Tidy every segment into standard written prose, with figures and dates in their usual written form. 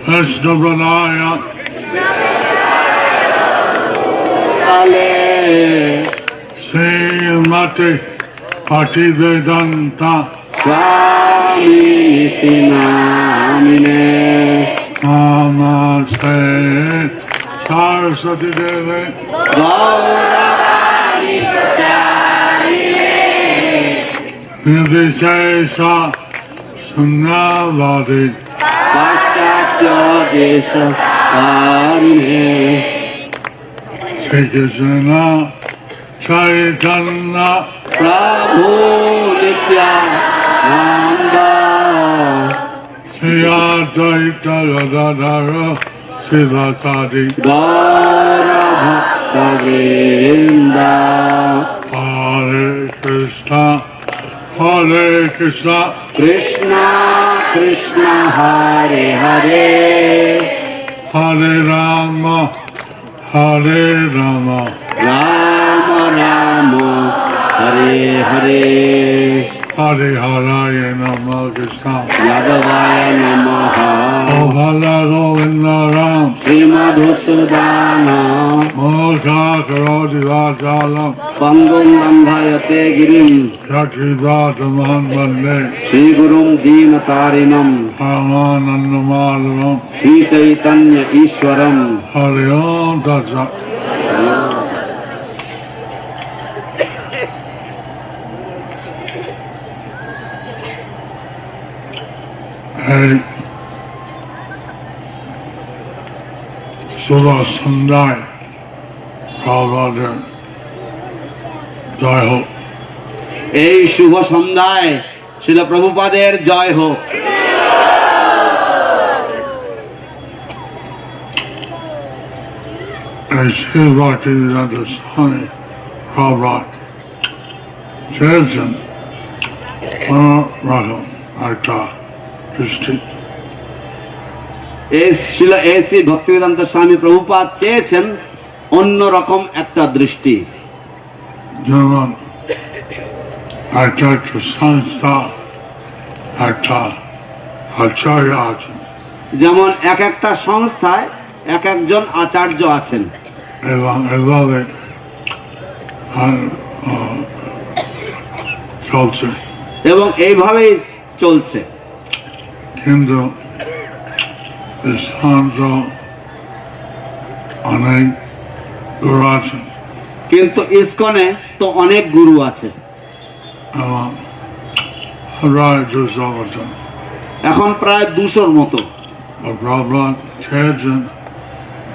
Vishnupadaya Srimati Bhaktivedanta Swami Niti Namine Namaste Saraswati Devi Gauravani Pracharine Nirvishesha Sunyavadi Paschatya Desha Karine Shri Krishna Chaitanya Prabhu Nityananda Shri Advaita Gadadhara Srivasadi Gaura Bhakta Vrinda Hare Krishna Krishna Krishna Hare Hare Hare Rama Rama Rama Hare Hare Hare Haraya Namah Krishna Yadavaya Namaha O Bala Govinda Ram Srimadhusudana Mokha Karoti Vachalam Pangum Lambhayate Girim Yakshidvataman Vande Shri Gurum Deenatarinam Paramanandamalam Shri Chaitanya Ishwaram Hare Om Tatsat এই শুভ সন্ধ্যায় প্রভুপাদের জয় হোক। এই শুভ সন্ধ্যায় শ্রীল প্রভুপাদের জয় হোক। এই শ্রী ভক্তিবেদান্ত স্বামী প্রভুপাদ চেয়েছেন অন্যরকম একটা দৃষ্টি। এই শ্রী ভক্তিবেদান্ত স্বামী প্রভুপাদ চেয়েছেন অন্যরকম একটা দৃষ্টি। যেমন একটা একটা সংস্থা একটা আচার্য আছেন যেমন এক একটা সংস্থায় এক একজন আচার্য আছেন এবং এভাবে চলছে এবং এইভাবেই চলছে। কিন্তু ইসলাম অনেক গুরু আছেন কিন্তু ইসকনে তো অনেক গুরু আছে এবং প্রায় 200 মতন। এখন প্রায় 200-র মতো। প্রভুপাদ চেয়েছেন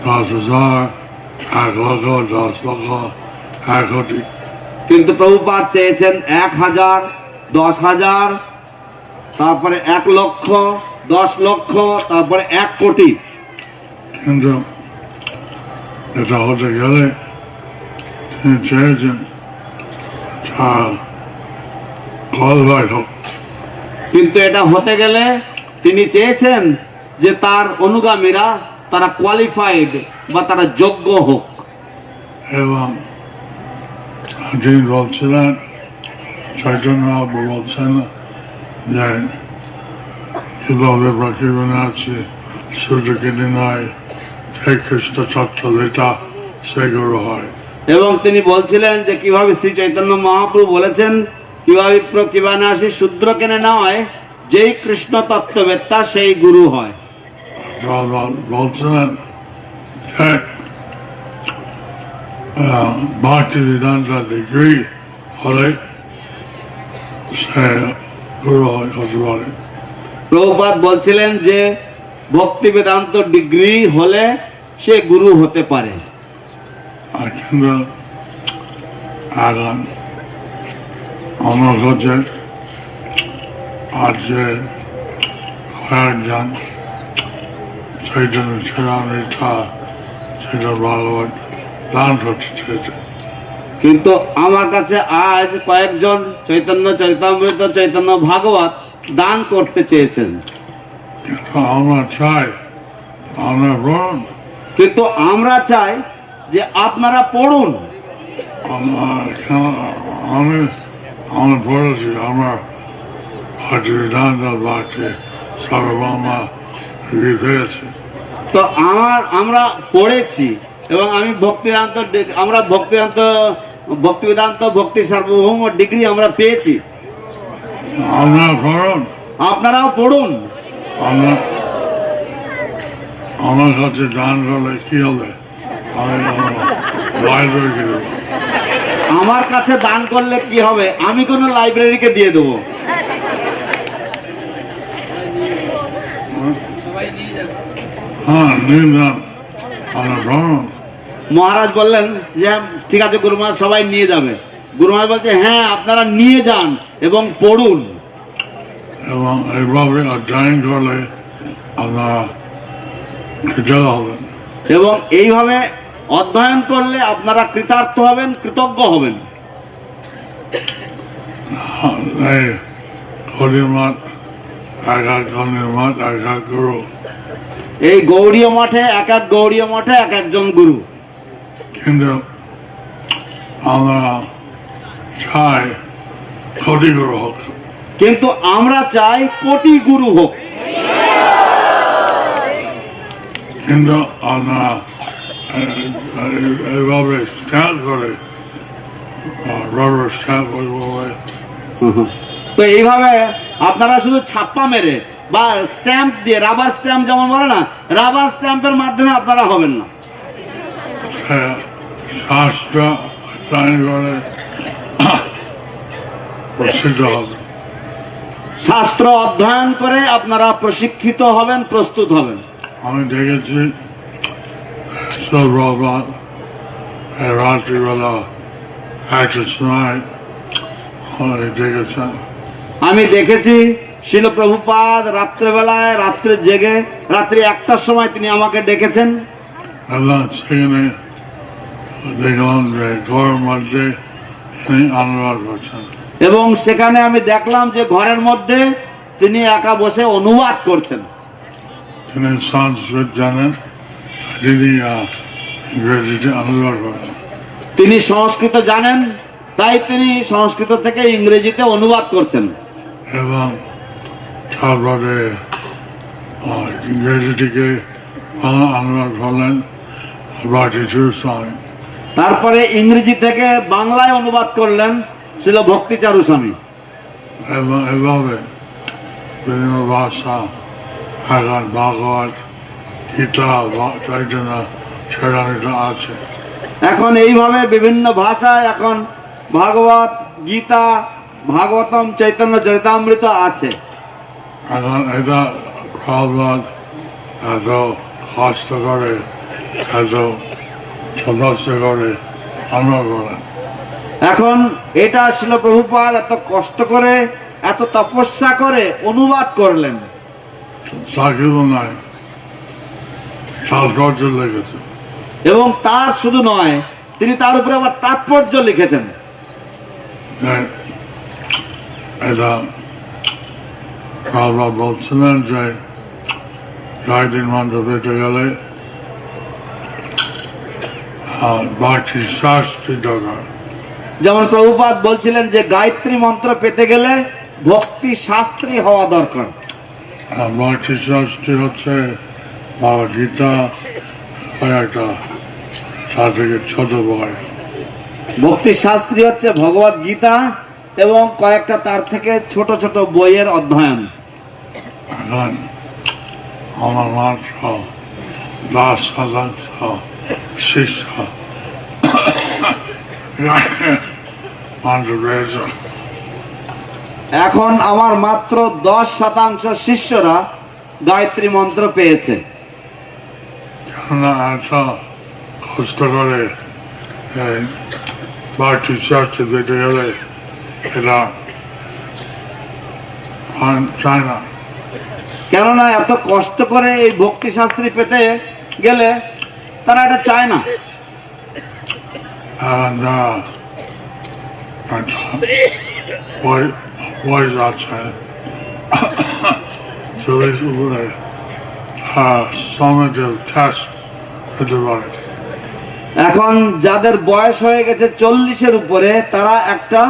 10,000, 1 লক্ষ, 10 লক্ষ, 1 কোটি। কিন্তু প্রভুপাদ চেয়েছেন 1000, 10,000, তারপরে 1 লক্ষ, 10 লক্ষ, তারপরে 1 কোটি। কিন্তু এটা হতে গেলে তিনি চেয়েছেন কোয়ালিফাইড হোক। কিন্তু এটা হতে গেলে তিনি চেয়েছেন যে তার অনুগামীরা তারা কোয়ালিফাইড বা তারা যোগ্য হোক। এবং তিনি বলছিলেন, চৈতন্য বাবু বলছেন যে কিভাবে প্রকৃতি আছে সূর্য কেটে নয়, সেই খ্রিস্ট তত্ত্ব যেটা সেগুলো হয়। এবং তিনি বলছিলেন যে কিভাবে শ্রী চৈতন্য মহাপ্রভু বলেছেন কিভাবে প্রতিবানে আসে শূদ্র কেনে নয়, যেই কৃষ্ণ তত্ত্ববেত্তা সেই গুরু হয়। বলছিলেন যে ভক্তি বেদান্ত ডিগ্রি হলে সে গুরু হতে পারে। প্রভুপাদ বলছিলেন যে ভক্তি বেদান্ত ডিগ্রি হলে সে গুরু হতে পারে। কিন্তু এখন আমার কাছে আজকে কয়েকজন চৈতন্য চরিতা চৈতন্য ভাগবত দান করতে চেয়েছে। কিন্তু আমার কাছে আজ কয়েকজন চৈতন্য চরিতামৃত চৈতন্য ভাগবত দান করতে চেয়েছেন। কিন্তু আমরা চাই আমরা বলুন, কিন্তু আমরা চাই যে আপনারা পড়ুন। আমি পড়েছি, আমার ভক্তি বেদান্ত ভক্তি সার্বভৌমা পেয়েছি। তো আমরা পড়েছি এবং আমি ভক্তিবেদান্ত ভক্তি সার্বভৌম ডিগ্রি আমরা পেয়েছি। আমরা পড়ুন, আপনারাও পড়ুন। আমরা আমার কাছে দান করলে কি হবে? আমি লাইব্রেরি দেবো। আমার কাছে দান করলে কি হবে? আমি কোনো লাইব্রেরিকে দিয়ে দেবো। হ্যাঁ, নিন যান, আমরা পড়ুন। মহারাজ বললেন যে ঠিক আছে গুরু মহারাজ, সবাই নিয়ে যাবে। গুরু মহারাজ বলছে হ্যাঁ, আপনারা নিয়ে যান এবং পড়ুন। এবং এইভাবে অধ্যয়ন করলে আপনারা কৃতজ্ঞ হবেন। এবং এইভাবে অধ্যয়ন করলে আপনারা কৃতার্থ হবেন, কৃতজ্ঞ হবেন। এই গৌরীমঠ, এক এক গৌরীমঠ, এক এক গুরু। এই গৌড়ীয় মঠে এক এক গৌড়ীয় মঠে এক একজন গুরু। কিন্তু আমরা চাই কোটি গুরু হোক। কিন্তু আমরা চাই কোটি গুরু হোক। কিন্তু আমরা এইভাবে স্ট্যাম্প করে রবার স্ট্যাম্প ওইভাবে তো এইভাবে আপনারা শুধু ছাপ্পা মেরে বা স্ট্যাম্প দিয়ে, রাবার স্ট্যাম্প যেমন বলে না, রাবার স্ট্যাম্পের মাধ্যমে আপনারা হবেন না। শাস্ত্র অধ্যয়ন করে প্রসিদ্ধ হবে। শাস্ত্র অধ্যয়ন করে আপনারা প্রশিক্ষিত হবেন, প্রস্তুত হবেন। আমি দেখেছি সর্বরাত রাত্রিবেলা একটা সময় আমি দেখেছেন। আমি দেখেছি শিল প্রভুপাদ রাত্রেবেলায় রাত্রে জেগে রাত্রি 1টার সময় তিনি আমাকে ডেকেছেন। এবং সেখানে দেখলাম যে ঘরের মধ্যে তিনি অনুবাদ করছেন। এবং সেখানে আমি দেখলাম যে ঘরের মধ্যে তিনি একা বসে অনুবাদ করছেন। তিনি সংস্কৃত জানেন, তিনি ইংরেজিতে অনুবাদ করেন। তিনি সংস্কৃত জানেন, তাই তিনি সংস্কৃত থেকে ইংরেজিতে অনুবাদ করছেন। এবং তারপরে ইংরেজি থেকে বাংলা অনুবাদ করলেন রাটিচুর স্বামী। তারপরে ইংরেজি থেকে বাংলায় অনুবাদ করলেন ছিল ভক্তিচারু স্বামী। এবং এভাবে বিভিন্ন ভাষা, এখন ভাগবত, গীতা, চৈতন্য চরিতামৃত আছে। এখন এইভাবে বিভিন্ন ভাষায় এখন ভাগবত, গীতা, ভাগবতম, চৈতন্য চরিতামৃত আছে। এখন এটা প্রহ্লাদ এত কষ্ট করে, এত সদস্য করে অনুবাদ করেন। এখন এটা ছিল প্রভুপাদ এত কষ্ট করে, এত তপস্যা করে অনুবাদ করলেন। সাকিব নাই, তাৎপর্য লেগেছে। এবং তার শুধু নয়, তিনি তার উপরে আবার তাৎপর্য লিখেছেন। এটা প্রহ্লাদ বলছিলেন যে গায়ত্রী মন্ত্র পেতে গেলে বাকি শাস্ত্রী দরকার। যেমন প্রভুপাদ বলছিলেন যে গায়ত্রী মন্ত্র পেতে গেলে ভক্তি শাস্ত্রী হওয়া দরকার। বাকি শাস্ত্রী হচ্ছে গীতা, একটা তার থেকে ছোট বই। ভক্তি শাস্ত্রী হচ্ছে ভগবত গীতা এবং কয়েকটা তার থেকে ছোট ছোট বইয়ের অধ্যয়ন। এখন আমার মাত্র 10% শিষ্য মন্ত্র পেয়েছে। এখন আমার মাত্র 10% শিষ্যরা গায়ত্রী মন্ত্র পেয়েছে। কেননা এত কষ্ট করে বাড়তি চার্চে পেতে গেলে এটা চায় না। কেননা এত কষ্ট করে এই ভক্তি শাস্ত্রী পেতে গেলে তারা এটা চায় না। বয়স আছে 40 উপরে, summative test পেতে পারে। এখন যাদের বয়স হয়ে গেছে 40-এর উপরে, তারা একটা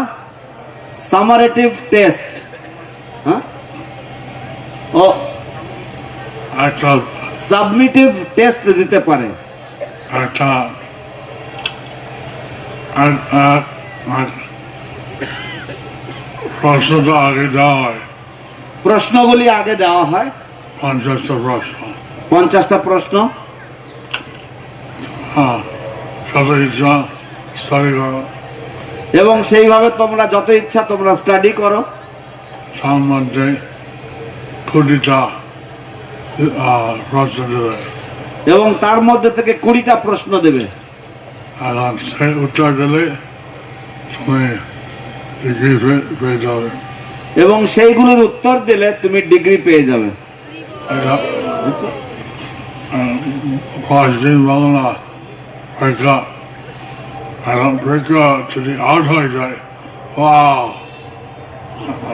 সামারেটিভ টেস্ট, সাবমিটিভ টেস্ট দিতে পারে। একটা এক- এক- এক প্রশ্নটা আগে দেওয়া হয়, প্রশ্নগুলি আগে দেওয়া হয়, 50টা প্রশ্ন। 50টা প্রশ্ন। হ্যাঁ, সাথে ইচ্ছা স্টাডি করো, এবং সেইভাবে তোমরা যত ইচ্ছা তোমরা স্টাডি করো। তার মধ্যে 20টা প্রশ্ন দেবে, এবং তার মধ্যে থেকে 20টা প্রশ্ন দেবে। আর সেই উত্তর দিলে তুমি ডিগ্রি পেয়ে যাবে। এবং সেইগুলোর উত্তর দিলে তুমি ডিগ্রি পেয়ে যাবে। এটা 5 দিন বাংলা পরীক্ষা, এখন পরীক্ষা যদি আউট হয়ে যায়, ওয়াও,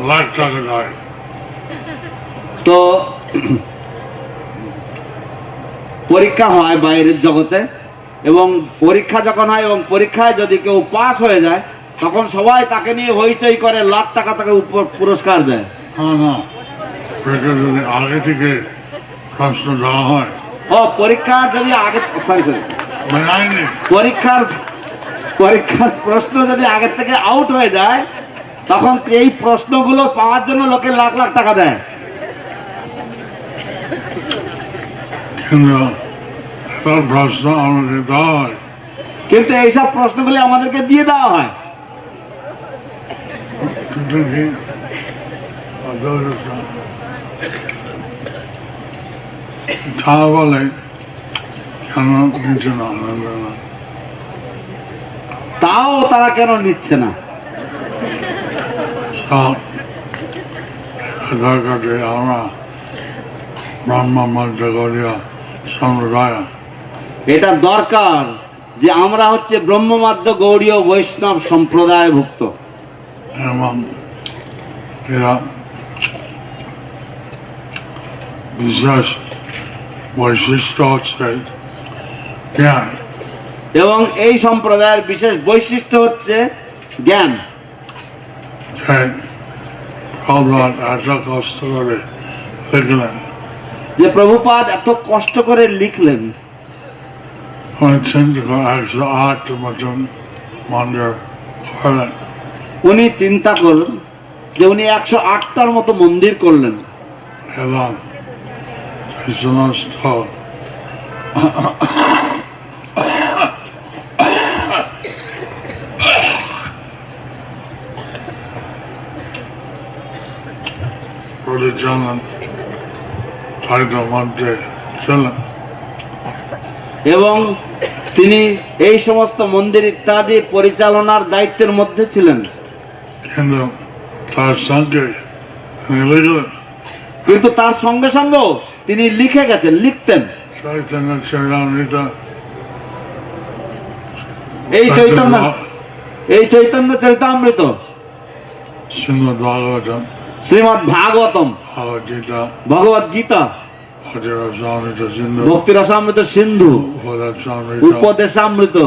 লাখ টাকা যায়। তো পরীক্ষা হয় বাইরের জগতে, এবং পরীক্ষা যখন হয় এবং পরীক্ষায় যদি কেউ পাস হয়ে যায় তখন সবাই তাকে নিয়ে হইচই করে, লাখ টাকা তাকে পুরস্কার দেয়। না না, পরীক্ষা যদি আগে থেকে প্রশ্ন দেওয়া হয়, ও পরীক্ষা যদি আগে, সরি বেআইনি, পরীক্ষার প্রশ্ন যদি আগে থেকে আউট হয়ে যায় তখন এই প্রশ্নগুলো পাওয়ার জন্য লোকে লাখ লাখ টাকা দেয়। কিন্তু একটা প্রশ্ন আমাকে দেওয়া হয়, কিন্তু এইসব প্রশ্নগুলি আমাদেরকে দিয়ে দেওয়া হয়। কিন্তু কি তা বলে কেন নিচে না, তাও তারা কেন নিচ্ছে না? সব দরকার যে আমরা ব্রহ্ম মধ্য করিয়া সম্প্রদায়, এটা দরকার যে আমরা হচ্ছে ব্রহ্মমাধ্য গৌড়ীয় বৈষ্ণব সম্প্রদায়ভুক্ত, এবং এরা বিশেষ বৈশিষ্ট্য হচ্ছে জ্ঞান। এবং এই সম্প্রদায়ের বিশেষ বৈশিষ্ট্য হচ্ছে জ্ঞান। যে প্রহ্লাদ এত কষ্ট করে লিখলেন, যে প্রভুপাদ এত কষ্ট করে লিখলেন, চিন্তা করে 108 মতন মন্দির করলেন, উনি চিন্তা করলেন যে উনি 108টার মতো মন্দির করলেন, এবং সেই সমস্ত পরিচালন দায়িত্বের মধ্যে ছিলেন। এবং তিনি এই সমস্ত মন্দির ইত্যাদি পরিচালনার দায়িত্বের মধ্যে ছিলেন। কিন্তু তার সঙ্গে তিনি লিখলেন কিন্তু তার সঙ্গে সঙ্গেও তিনি লিখে গেছেন, লিখতেন। চৈতন্য চরিতামৃত, এই চৈতন্য চরিতামৃত, শ্রীমদ ভাগবতম, শ্রীমদ ভাগবতম, ভগবদ্গীতা, ভগবদ গীতা, ভক্তিরসামৃত সিন্ধু, ভক্তি রসামৃত সিন্ধু, উপদেশামৃত, উপদেশামৃত,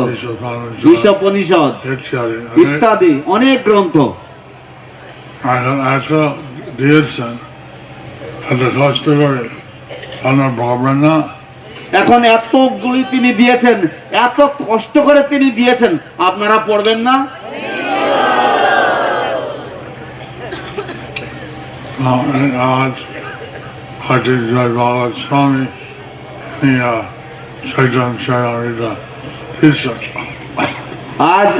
ঈশোপনিষদ ইত্যাদি ইত্যাদি অনেক গ্রন্থ। এখন এত দিয়েছেন, এত কষ্ট করে আপনার ভাববেন না। এখন এতগুলি তিনি দিয়েছেন, এত কষ্ট করে তিনি দিয়েছেন, আপনারা পড়বেন না? আজ হাজির জয় বাবা স্বামী চৈতন্য চরিতামৃত দিচ্ছেন। আজ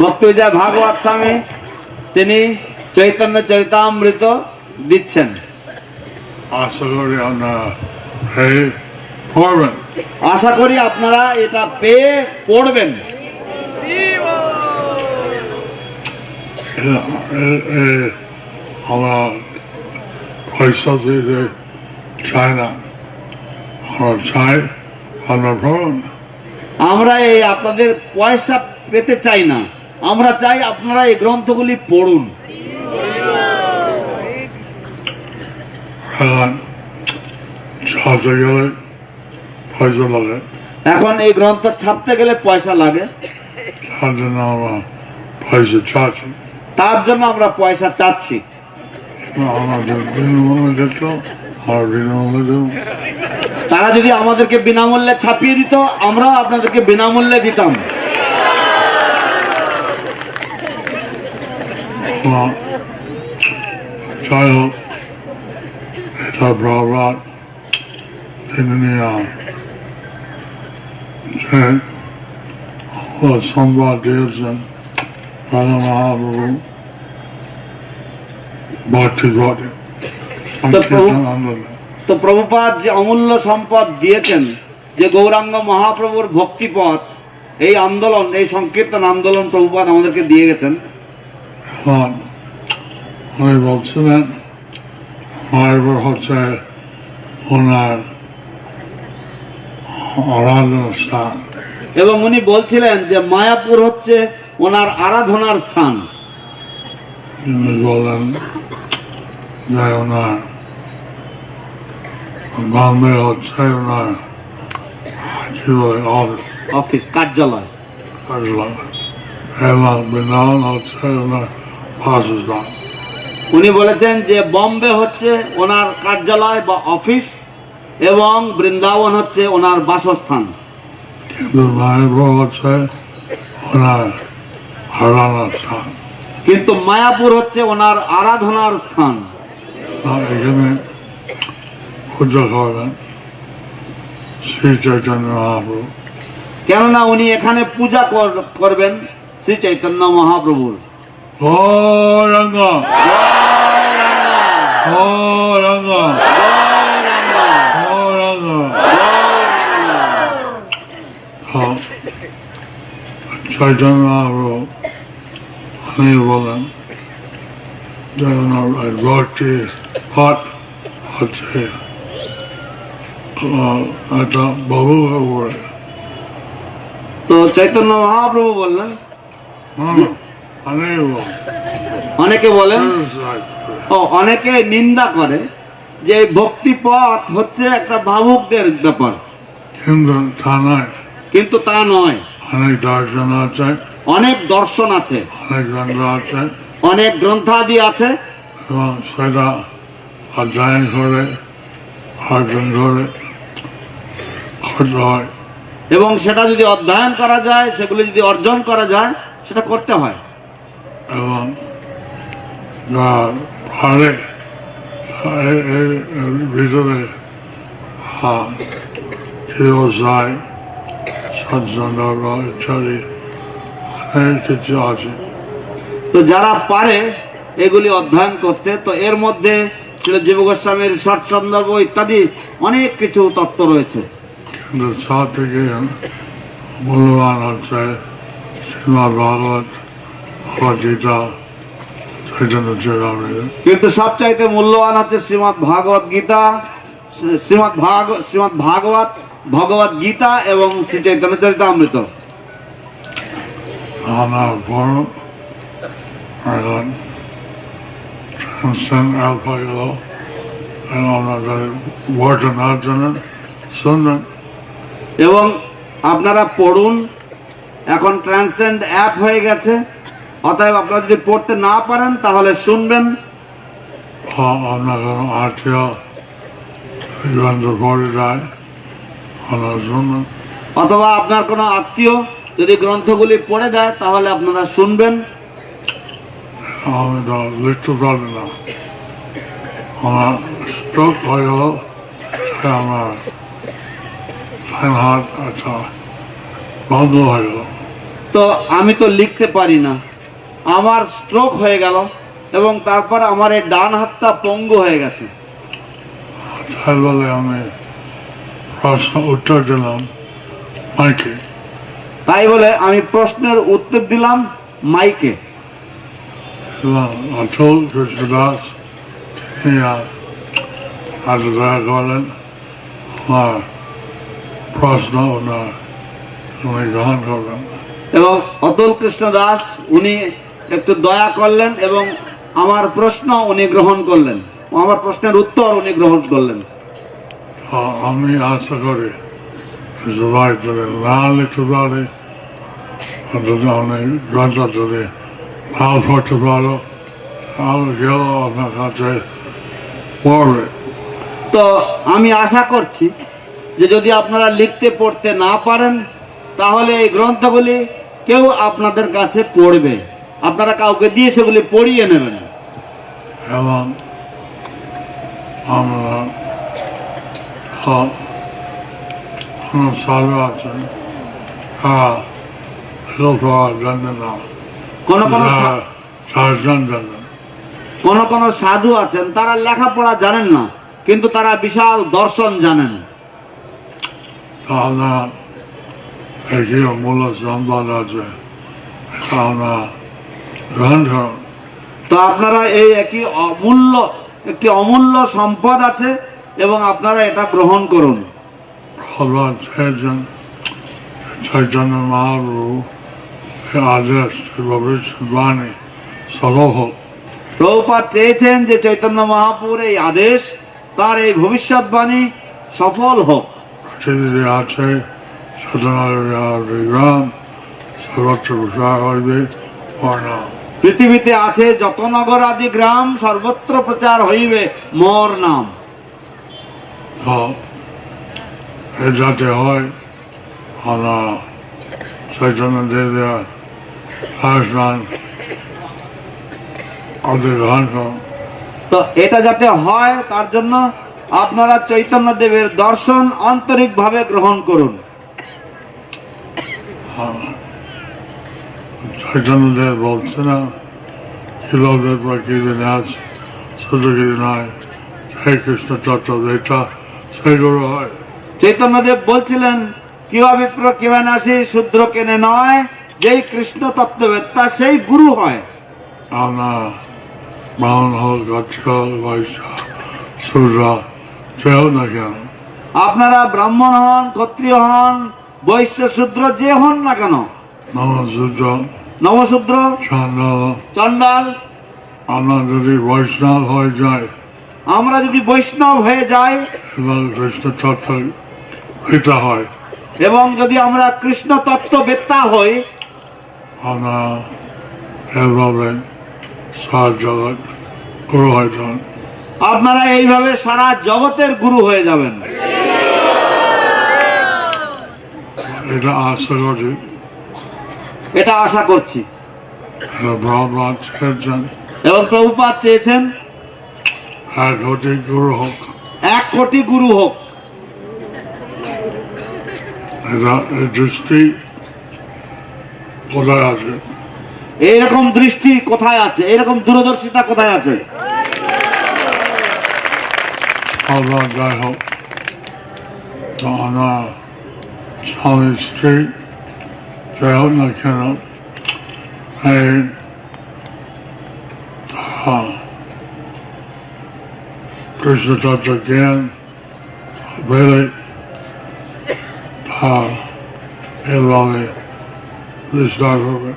ভক্তিবিজয় ভাগবত স্বামী তিনি চৈতন্য চরিতামৃত দিচ্ছেন। আশা করি আপনারা পড়বেন। আশা করি আপনারা এটা পেয়ে পড়বেন। আমরা পয়সা দিতে চাই না, আমরা চাই আপনার পড়ুন। আমরা এই আপনাদের পয়সা পেতে চাই না, আমরা চাই আপনারা এই গ্রন্থগুলি পড়ুন। ছাপতে গেলে পয়সা লাগে, এখন এই গ্রন্থ ছাপতে গেলে পয়সা লাগে, তার জন্য আমরা পয়সা চাচ্ছি। তার জন্য আমরা পয়সা চাচ্ছি। আমাদের বিনামূল্যে দিত or বিনামূল্যে দেব। তারা যদি আমাদেরকে বিনামূল্যে ছাপিয়ে দিত, আমরাও আপনাদেরকে বিনামূল্যে দিতাম। যাই হোক, এটা প্রভাব তিনি যে সম্বাদ দিয়েছেন রাজা মহাপ্রভু ভক্তি ঘটে সংকীর্তন আন্দোলন। তো প্রভুপাদ যে অমূল্য সম্পদ দিয়েছেন, যে গৌরাঙ্গ মহাপ্রভুর ভক্তিপথ, এই আন্দোলন, এই সংকীর্তন আন্দোলন প্রভুপাদ আমাদেরকে দিয়ে গেছেন। উনি বলছিলেন মায়াপুর হচ্ছে ওনার আরাধনার স্থান, এবং উনি বলছিলেন যে মায়াপুর হচ্ছে ওনার আরাধনার স্থান। তিনি বললেন যে ওনার বম্বে হচ্ছে ওনার কি বলে অফিস, কার্যালয়, এবং বৃন্দাবন হচ্ছে ওনার বাসস্থান। উনি বলেছেন যে বম্বে হচ্ছে ওনার কার্যালয় বা অফিস এবং বৃন্দাবন হচ্ছে ওনার বাসস্থান। কিন্তু মায়াপুর হচ্ছে ওনার আরাধনার স্থান। কিন্তু মায়াপুর হচ্ছে ওনার আরাধনার স্থান। এখানে পূজা করবেন শ্রী চৈতন্য মহাপ্রভু, কেননা উনি এখানে পূজা করবেন শ্রী চৈতন্য মহাপ্রভুর। গৌরাঙ্গ গৌরাঙ্গ গৌরাঙ্গ। চৈতন্য মহাপ্রভু উনি বলেন যে ওনার ভক্তি পথ হচ্ছে একটা বহু উপরে। তো চৈতন্য মহাপ্রভু বললেন, অনেকে বলেন, অনেকে নিন্দা করে যে এই ভক্তি পথ হচ্ছে একটা ভাবুকদের ব্যাপার, কিন্তু তা নয়। কিন্তু তা নয়। অনেক দর্শন আছে, অনেক দর্শন আছে, অনেক গ্রন্থ আছে, অনেক গ্রন্থাদি আছে, এবং সেটা অধ্যয়ন করে অর্জন করে করতে হয়। এবং সেটা যদি অধ্যয়ন করা যায়, সেগুলো যদি অর্জন করা যায়, সেটা করতে হয়। এবং পারে ভিতরে চিরসাই সৎসঙ্গ ইত্যাদি অনেক কিছু আছে। তো যারা পারে এগুলি অধ্যয়ন করতে, তো এর মধ্যে জীব গোস্বামীর সৎসন্দর্ভ ইত্যাদি অনেক কিছু তত্ত্ব রয়েছে। কিন্তু সব থেকে মূল্যবান হচ্ছে শ্রীমদ্ ভাগবত, ভগবদ্গীতা, চৈতন্য চরিতামৃত। কিন্তু সবচাইতে মূল্যবান হচ্ছে শ্রীমদ্ ভাগবত গীতা, শ্রীমদ্ ভাগবত, ভগবত গীতা এবং শ্রী চৈতন্য চরিতামৃত। আমার বড় এখন ট্রান্সেন্ড অ্যাপ হয়ে গেল, আমরা বইটা না জানেন শুনবেন। এবং আপনারা পড়ুন, এখন ট্রান্সেন্ড অ্যাপ হয়ে গেছে, অতএব আপনারা যদি পড়তে না পারেন তাহলে শুনবেন। আপনার কোনো আত্মীয় গ্রন্থ পড়ে যায়, আপনারা শুনবেন। অথবা আপনার কোনো আত্মীয় যদি গ্রন্থগুলি পড়ে দেয় তাহলে আপনারা শুনবেন। আমি তো লিখতে পারি না, আমার স্ট্রোক হয়ে গেল, আমার হাত আচ্ছা বন্ধ হয়ে গেল। তো আমি তো লিখতে পারি না, আমার স্ট্রোক হয়ে গেল এবং তারপর আমার এই ডান হাতটা পঙ্গু হয়ে গেছে। তাই বলে আমি প্রশ্ন উত্তর দিলাম মাইকে। তাই বলে আমি প্রশ্নের উত্তর দিলাম মাইকে। অতুল কৃষ্ণ দাস তিনি আজ দয়া করলেন, আমার প্রশ্ন ওনার উনি গ্রহণ করবেন। এবং অতুল কৃষ্ণ দাস উনি একটু দয়া করলেন এবং আমার প্রশ্ন উনি গ্রহণ করলেন, আমার প্রশ্নের উত্তর উনি গ্রহণ করলেন। আমি আশা করি সবাই যদি না লিখতে পারে, যদি অনেক গ্রন্থ যদি নাও পড়তে পারো, তাহলে কেউ আপনার কাছে পড়বে। তো আমি আশা করছি যে যদি আপনারা লিখতে পড়তে না পারেন তাহলে এই গ্রন্থগুলি কেউ আপনাদের কাছে পড়বে, আপনারা কাউকে দিয়ে সেগুলি পড়িয়ে নেবেন। এবং আমরা সব কোনো সাধু আছেন তারা লোক জানেন না, কোন কোন সার্জন জানেন। কোন কোন সাধু আছেন তারা লেখাপড়া জানেন না, কিন্তু তারা বিশাল দর্শন জানেন। তারা একই মূল সম্পদ আছে, আমরা গ্রন্থ তো আপনারা এই একটি অমূল্য সম্পদ আছে এবং আপনারা এটা গ্রহণ করুন। প্রহ্লাদ চেয়েছেন চৈতন্য মহাপ্রভু আদেশ ভবিষ্যৎবাণী সফল হোক। প্রভুপাদ চেয়েছেন যে চৈতন্য মহাপুর এই আদেশ, তার এই ভবিষ্যৎবাণী সফল হোক। পৃথিবীতে আছে গ্রাম সর্বত্র প্রসার হইবে ওর নাম। পৃথিবীতে আছে যত নগর আদি গ্রাম, সর্বত্র প্রচার হইবে মোর নাম। তো এ যাতে হয় আমরা চৈতন্য দেবের আসমান ওদের গ্রহণ করুন। তো এটা যাতে হয় তার জন্য আপনারা চৈতন্য দেবের দর্শন আন্তরিকভাবে গ্রহণ করুন। চৈতন্য দেব বলছে না কি লোকের পর কি দিন আছে শুধু কি নয়, হে কৃষ্ণ তত্ত্ববেতা সেই গুরু হয়। চৈতন্যদেব বলছিলেন কিবা বিপ্র কিবা নাসি শূদ্র কেনে নয়, যেই কৃষ্ণ তত্ত্ববেত্তা সেই গুরু হয়। আমরা ব্রাহ্মণ হোক গচ্ছল বৈশ্য শূদ্র যে হোক না কেন, আপনারা ব্রাহ্মণ হন, ক্ষত্রিয় হন, বৈশ্য শূদ্র যে হন না কেন, নমশূদ্র নবশূদ্র চন্ডাল, চণ্ডাল, আমরা যদি বৈষ্ণব হয়ে যায় আমরা যদি বৈষ্ণব হয়ে যাই এবং কৃষ্ণ তত্ত্ব পিতা হয়, এবং যদি আমরা কৃষ্ণ তত্ত্ববেত্তা হই, আমরা এভাবে সারা জগৎ গুরু হয়ে যান। আপনারা এইভাবে সারা জগতের গুরু হয়ে যাবেন। এটা আশা করি, এটা আশা করছি। প্রভুপাদ চেয়েছেন এবং প্রভুপাদ চেয়েছেন 1 কোটি গুরু হোক। 1 কোটি গুরু হোক। এটা এই দৃষ্টি কোথায় আছে? এইরকম দৃষ্টি কোথায় আছে? এরকম দূরদর্শিতা কোথায় আছে? আল্লাহ যাই হোক, তো আমরা স্বামী স্ত্রী যাই হোক না কেন এই কৃষ্ণ তত্ত্ব জ্ঞান পেলে তা এভাবে বিস্তার করবে।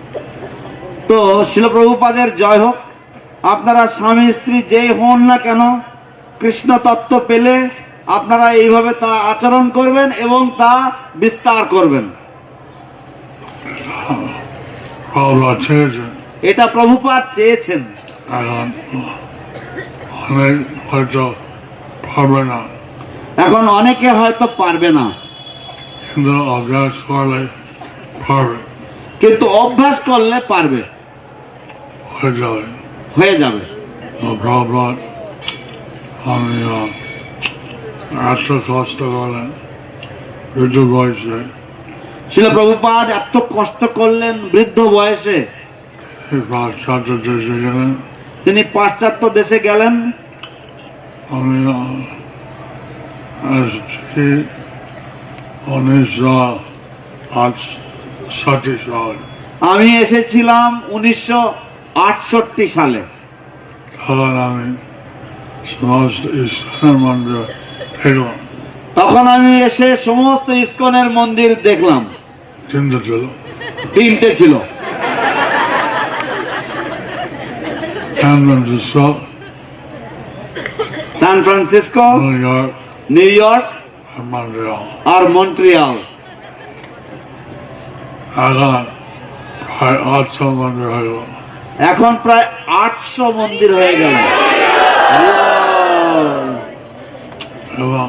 তো শিল প্রভুপাদের জয় হোক। আপনারা স্বামী স্ত্রী যেই হন না কেন, কৃষ্ণ তত্ত্ব পেলে আপনারা এইভাবে তা আচরণ করবেন এবং তা বিস্তার করবেন। প্রভুপাদ চেয়েছেন, এটা প্রভুপাদ চেয়েছেন। এখন অনেক হয়তো পারবে না, এখন অনেকে হয়তো পারবে না, কিন্তু অভ্যাস করলে পারবে, কিন্তু অভ্যাস করলে পারবে, হয়ে যাবে। হয়ে যাবে। প্রভুপাদ আমি এত কষ্ট করলেন বৃদ্ধ বয়সে, শিল প্রভুপাদ এত কষ্ট করলেন বৃদ্ধ বয়সে। এই পাশ্চাত্য দেশে গেলেন। তিনি পাশ্চাত্য দেশে গেলেন। আমি এসেছি 1968 সালে। আমি এসেছিলাম 1968 সালে। তখন আমি সমস্ত ইস্কনের মন্দির দেখলাম। তখন আমি এসে সমস্ত ইস্কনের মন্দির দেখলাম। 3টে ছিল। 3টে ছিল। সান ফ্রান্সিসকো, নিউ ইয়র্ক আর মন্ট্রিয়াল। এখন প্রায় 800 মন্দির হয়ে গেল। এবং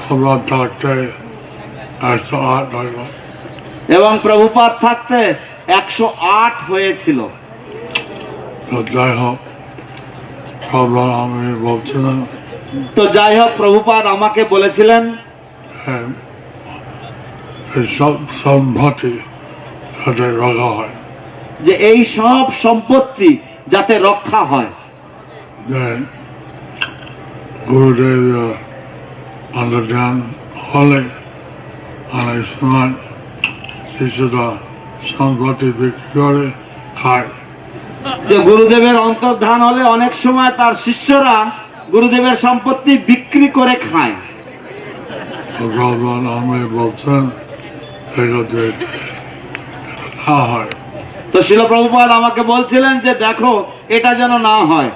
সবার থাকতে 108 হইল। এবং প্রভুপাদ থাকতে 108 হয়েছিল। তো যাই হোক, সবার আমি বলছিলাম তো যাই হোক, প্রভুপাদ আমাকে বলেছিলেন এই সব সম্পত্তি যাতে রক্ষা হয়, যে এই সব সম্পত্তি যাতে রক্ষা হয়। যে গুরুদেব অন্তর্ধান হলে অনেক সময় শিশুরা সম্পত্তি বিক্রি করে খায়। যে গুরুদেবের অন্তর্ধান হলে অনেক সময় তার শিষ্যরা গুরুদেবের সম্পত্তি বিক্রি করে খায়। ভগবান আমি বলছেন এগুলো না হয়। তো শিল প্রভুপাদ আমাকে বলছিলেন যে দেখো এটা যেন না হয়।